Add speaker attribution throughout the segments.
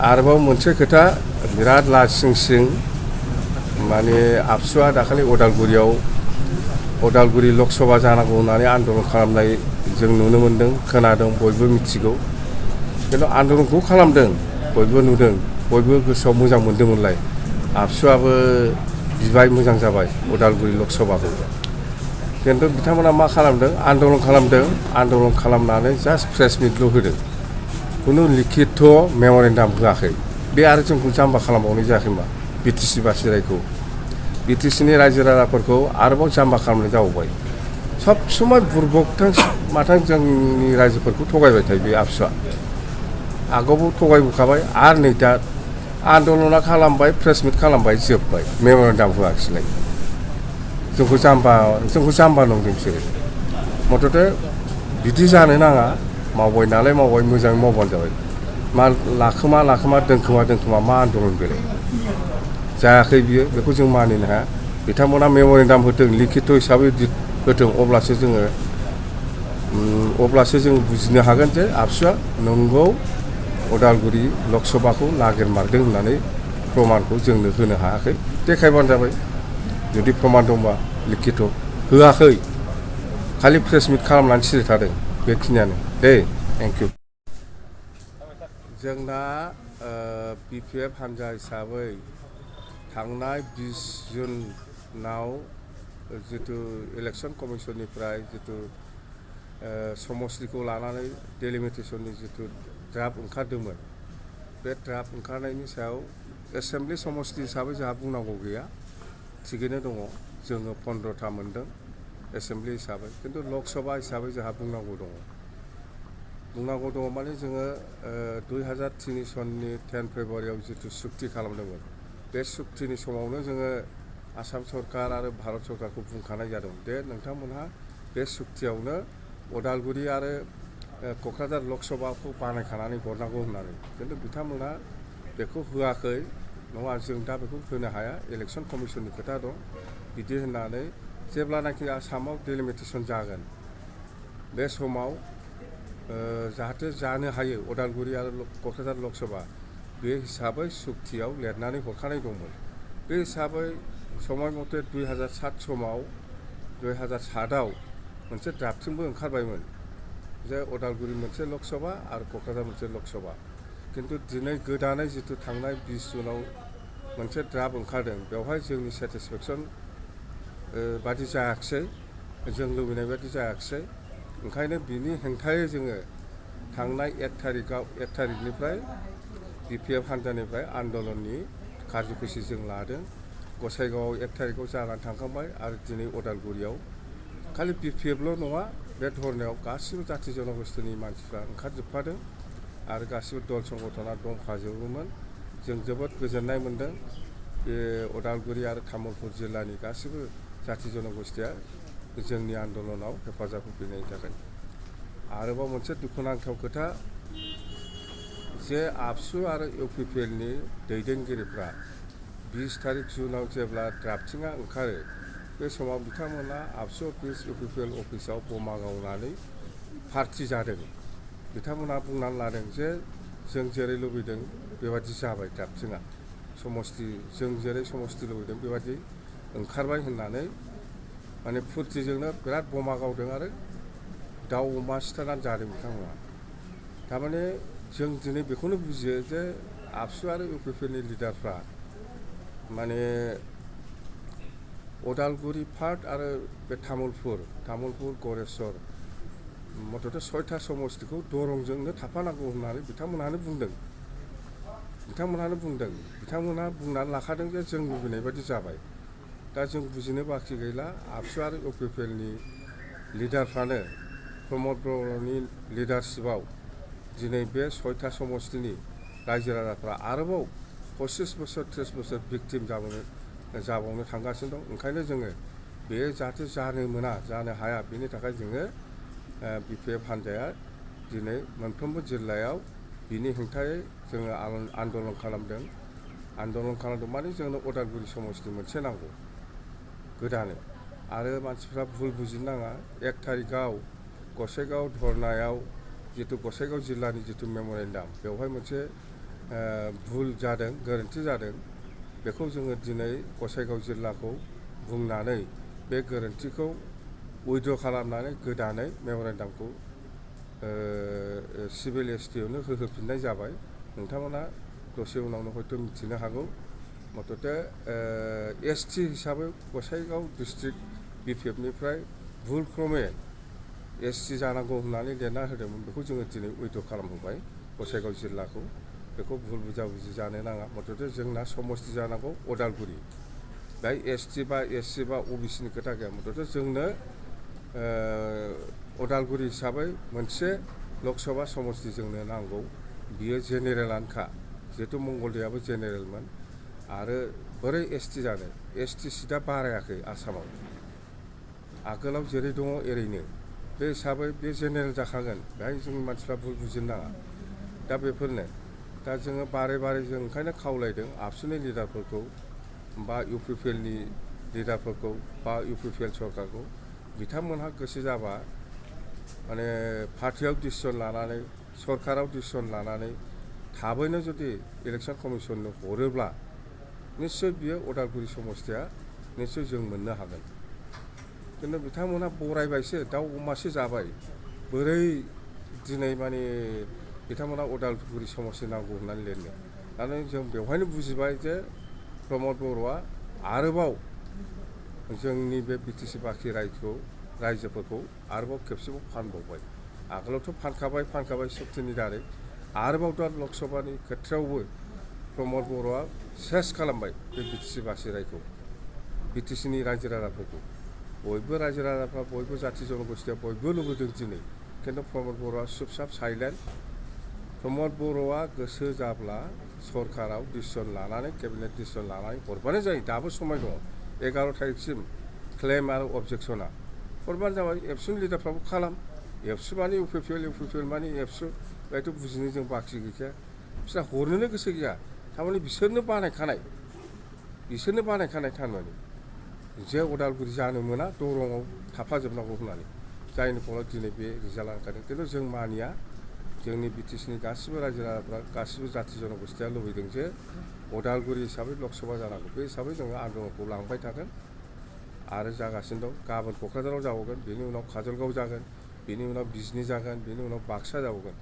Speaker 1: आरोबाव मोनसे खोथा बिराद लासिंसिं माने आबसुआ दाखालि उदालगुरि लकसभा जानांगौ होननानै आन्दलन खालामनाय जों नुनो मोन्दों खोनादों बयबो मिथिगौ खिन्थु आन्दलनखौ खालामदों बयबो नुदों बयबो गोसोआव मोजां मोन्दोंमोनलाय आबसुआबो बिबाय मोजां जाबाय उदालगुरि लकसभाखौ खिन्थु बिथांमोना मा खालामदों आन्दलन खालामनानै जास्ट प्रेस मिटल' होदों खुनु लिखित मेम'रेन्डाम होआखै बे आरो जोंखौ जाम्बा खालामबावनाय जायाखैमा बिटिसि बासिरायखौ बिटिसिनि रायजो राजाफोरखौ आरोबाव जाम्बा खालामनाय जाबावबाय सब समय बुरबकथों माथों जोंनि रायजोफोरखौ थगायबाय थायो बे आबसुआ आगोलावबो थगायबोखाबाय आरो नै दा आन्दलना खालामबाय प्रेस मिट खालामबाय जोब्बाय मेम'रेन्डाम होआखिसैलाय जोंखौ जाम्बा नंदों बिसोरो मथथे बिदि जानो नाङा मावबाय नालाय मावबाय मोजाङै मावबानो जाबाय मा लाखोमा दोनखोमा मा आन्दलन बेलाय जायाखै बियो बेखौ जों मानिनो हाया बिथांमोना मेम'रेन्डाम होदों लिखित हिसाबै होदों अब्लासो जों बुजिनो हागोन जे आबसुआ नंगौ उदालगुरि लकसभाखौ नागिरमारदों होननानै प्रमानखौ जोंनो होनो हायाखै देखायबानो जाबाय जुदि प्रमान दंबा लिखित होआखै खालि प्रेस मिट खालामनानै सिरि थादों बेखिनियानो दे थेंक इउ जोंना बिपिएफ हानजा हिसाबै थांनाय 20 जुनाव जितु इलेक्सन कमिसननिफ्राय जितु समस्तिखौ लानानै डेलिमिटेसननि जितु ड्राफ्ट ओंखारदोंमोन बे ड्राफ्ट ओंखारनायनि सायाव एसेम्बलि समस्ति हिसाबै जोंहा बुंनांगौ गैया थिगैनो दङ जोङो 15था मोनदों एसेम्बलि हिसाबै खिन्थु लकसभा हिसाबै जोंहा बुंनांगौ दङ माने जोङो 2003 सननि 10 फेब्रुवारियाव जितु सुक्ति खालामदोंमोन बे सुक्तिनि समावनो जोङो आसाम सरकार आरो भारत सरकारखौ बुंखानाय जादों दे नोंथांमोनहा बे सुक्तियावनो उदालगुरि आरो क'क्राझार लकसभाखौ बानायखानानै हरनांगौ होननानै खिन्थु बिथांमोना बेखौ होआखै नङा जों दा बेखौ होनो हाया इलेक्सन कमिसननि खोथा दं बिदि होननानै जेब्लानाखि आसामाव डेलिमिटेसन जागोन बे समाव जाहाथे जानो हायो उदालगुरि आरो क'क्राझार लकसभा बे हिसाबै सुक्तियाव लिरनानै हरखानाय दंमोन बे हिसाबै समय मथे 2007 समाव 2007आव मोनसे ड्राफ्टिंबो ओंखारबायमोन जे उदालगुरि मोनसे लकसभा आरो क'क्राझार मोनसे लकसभा खिन्थु दिनै गोदानै जितु थांनाय 20 जुनाव मोनसे ड्राफ्ट ओंखारदों बेवहाय जोंनि सेटिसफेक्सन बादि जायाखिसै जों लुबैनाय बादि जायाखिसै ओंखायनो बिनि हेंथायै जोङो थांनाय 1 थारिखनिफ्राय बिपिएफ हानजानिफ्राय आन्दलननि कार्यकुसि जों लादों गसाइगावआव 1 थारिखआव जानानै थांखांबाय आरो दिनै उदालगुरियाव खालि बिपिएफल' नङा बे धरनायाव गासिबो जाथि जनगोष्ठीनि मानसिफ्रा ओंखारजोबफादों आरो गासिबो दल संगठना दंफाजोबोमोन जों जोबोद गोजोननाय मोन्दों बे उदालगुरि आरो तामुलपुर जिल्लानि गासिबो जाथि जनगोष्ठीया जोंनि आन्दलनाव हेफाजाब होफैनायनि थाखाय आरोबाव मोनसे दुखुनांथाव खोथा जे आबसु आरो इउपिपिएलनि दैदेनगिरिफ्रा 20 थारिख जुनाव जेब्ला ड्राफ्टिंआ ओंखारो बे समाव बिथांमोना आबसु अफिस इउपिपिएल अफिसाव बमा गावनानै पार्टि जादों बिथांमोना बुंनानै लादों जे जों जेरै लुबैदों बेबादि जाबाय ड्राफ्टिंआ जों जेरै समस्ति लुबैदों बेबादि ओंखारबाय होननानै माने फुर्तिजोंनो बिराद बमा गावदों आरो दाउ अमा सिथारनानै जादों बिथांमोना थारमाने जों दिनै बेखौनो बुजियो जे आबसु आरो इउपिपिएलनि लिडारफ्रा माने उदालगुरि पार्ट आरो बे तामुलपुर गरेस्वर मथथे 6था समस्तिखौ दरंजोंनो थाफानांगौ होननानै बिथांमोनहानो बुंदों बिथांमोनहा बुंनानै लाखादों जे जों लुबैनाय बादि जाबाय दा जों बुजिनो बाखि गैला आबसु आरो इउपिपिएलनि लिडारफ्रानो प्रमद बर'नि लिडारशिपआव दिनै बे 6था समस्तिनि रायजो राजाफ्रा आरोबाव 25 बोसोर 30 बोसोर भिक्टिम जाबावनो थांगासिनो दं ओंखायनो जोङो बे जाहाथे जानो हाया बेनि थाखाय जोङो बिपिएफ हानजाया दिनै मोनफ्रोमबो जिल्लायाव बिनि हेंथायै जोङो आन्दलन खालामदों माने जोंनो उदालगुरि समस्ति मोनसे नांगौ गोदानै आरो मानसिफ्रा भुल बुजिनो नाङा 1 थारिखआव गसाइगाव धरनायाव जितु गसाइगाव जिल्लानि जितु मेम'रेन्डाम बेवहाय मोनसे भुल जादों गोरोन्थि जादों बेखौ जोङो दिनै गसाइगाव जिल्लाखौ बुंनानै बे गोरोन्थिखौ उइद्र' खालामनानै गोदानै मेम'रेन्डामखौ सिभिल एसटिआवनो होफिननाय जाबाय। नोंथांमोना दसे उनावनो हयथ' मिथिनो हागौ। मथथे एसटि हिसाबै गसाइगाव डिस्ट्रिक्ट बिपिएफनिफ्राय भुल क्रमे एसटि जानांगौ होननानै लिरना होदोंमोन बेखौ जोङो दिनै उइद्र' खालामहोबाय गसाइगाव जिल्लाखौ। बेखौ भुल बुजाबुजि जानो नाङा। मथथे जोंना समस्ति जानांगौ अदालगुरि। बेहाय एसटि बा एससि बा अबिसिनि खोथा गैया। मथथे जोंनो अदालगुरि हिसाबै मोनसे लकसभा समस्ति जोंनो नांगौ। बियो जेनेरेलानोखा, जिहेतु मंगलदैयाबो जेनेरेलमोन। आरो बोरै एसटि जानो? एसटि सिटआ बारायाखै आसामाव। आगोलाव जेरै दङ एरैनो। बे हिसाबै बे जेनेरेल जाखागोन। बेहाय जोंनि मानसिफ्रा भुल बुजिनो नाङा। दा बेफोरनो दा जोङो बारे बारे जों ओंखायनो खावलायदों आबसुनि लिडारफोरखौ बा इउपिपिएलनि लिडारफोरखौ बा इउपिपिएल सरकारखौ, बिथांमोनहा गोसो जाबा माने पार्टियाव डिसिसन लानानै सरकाराव डिसिसन लानानै थाबैनो जुदि इलेक्सन कमिसननो हरोब्ला निस्सय बियो अदालगुरि समस्तिया निस्सय जों मोननो हागोन। खिन्थु बिथांमोनहा बरायबायसो, दाउ अमासो जाबाय। बोरै दिनै माने बिथांमोना अदालगुरि समस्ति नांगौ होननानै लिरनो। दानो जों बेवहायनो बुजिबाय जे प्रमद बर'आ आरोबाव जोंनि बे बिटिसि बाखि रायजोफोरखौ आरोबाव खेबसेबाव फानबावबाय। आगोलावथ' फानखाबाय सक्तिनि दारै। आरोबाव दा लकसभानि खेथ्रआवबो प्रमद बर'आ सेस खालामबाय बे बिटिसि बाखि रायखौ, बिटिसिनि रायजो राजाफोरखौ। बयबो रायजो राजाफ्रा बयबो जाथि जनगोष्ठीया बयबो लुबैदों दिनै। खिन्थु प्रमद बर'आ चुपचाप साइलेन्ट। प्रमद बर'आ गोसो जाब्ला सरकाराव डिसिसन लानानै केबिनेट डिसिसन लानानै हरबानो जायो। दाबो समाय दङ 11 थारिखसिम क्लेम आरो अबजेक्सना हरबानो जाबाय। एबसुनि लिडारफ्राबो खालाम। एबसु माने इउपिपिएल माने एबसु, बेहायथ' बुजिनो जों बाखि गैखाया। बिसोर हरनोनो गोसो गैया। थारमाने बिसोरनो बानायखानाय थारमाने जे अदालगुरि जानो मोना, दरंआव थाफाजोबनांगौ होननानै। जायनि फलाव दिनै बे रिजाल्टआ ओंखारदों। खिन्थु जों मानिया। जोंनि बिटिसिनि गासिबो रायजो राजाफ्रा गासिबो जाथि जनगोष्ठीया लुबैदों जे अदालगुरि हिसाबै लकसभा जानांगौ। बे हिसाबै जोङो आन्दलनखौ लांबाय थागोन आरो जागासिनो दं। गाबोन क'क्राझाराव जाबावगोन, बेनि उनाव काजलगाव जागोन, बेनि उनाव बिजनि जागोन, बेनि उनाव बाक्सा जाबावगोन।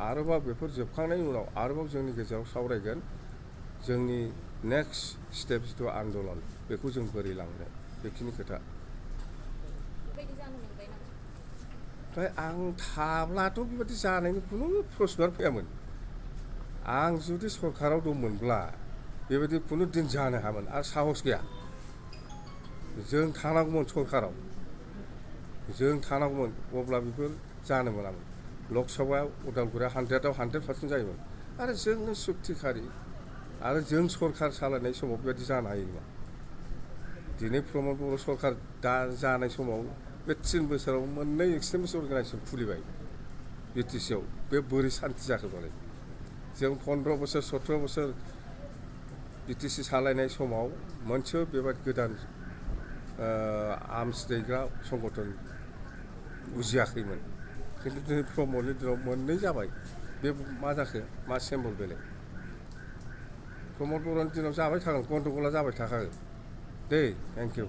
Speaker 1: आरोबाव बेफोर जोबखांनायनि उनाव आरोबाव जोंनि गेजेराव सावरायगोन जोंनि नेक्स्ट स्टेप जिथु आन्दलन बेखौ जों बोरै लांनो, बेखिनि खोथा। ओमफ्राय आं थाब्लाथ' बेबायदि जानायनि खुनु प्रश्नआनो फैयामोन। आं जुदि सरकाराव दंमोनब्ला बेबायदि खुनु दिन जानो हायामोन। आरो साहस गैया। जों थानांगौमोन सरकाराव, जों थानांगौमोन, अब्ला बेफोर जानो मोनामोन। लकसभायाव उदालगुरिया 100आव 100% जायोमोन। आरो जोंनो सुक्तिखारि आरो जों सरकार सालायनाय समाव बेबायदि जानो हायो नङा। दिनै प्रमद बर' सरकार दा जानाय समाव बे 3 बोसोराव मोननै एक्सट्रिमिस्ट अर्गानाइजेसन खुलिबाय बिटिसिआव। बे बोरै सान्थि जाखो बालाय? जों 15 बोसोर 17 बोसोर बिटिसि सालायनाय समाव मोनसेबो बेबायदि गोदान आर्मस दैग्रा संगठन उजियाखैमोन। खिन्थु दिनै प्रमदनि दिनाव मोननै जाबाय। बे मा जाखो? मा सिम्बल बेलाय? प्रमद बर'नि दिनाव जाबाय थागोन, गन्दगला जाबाय थाखागोन। दे, थेंक इउ।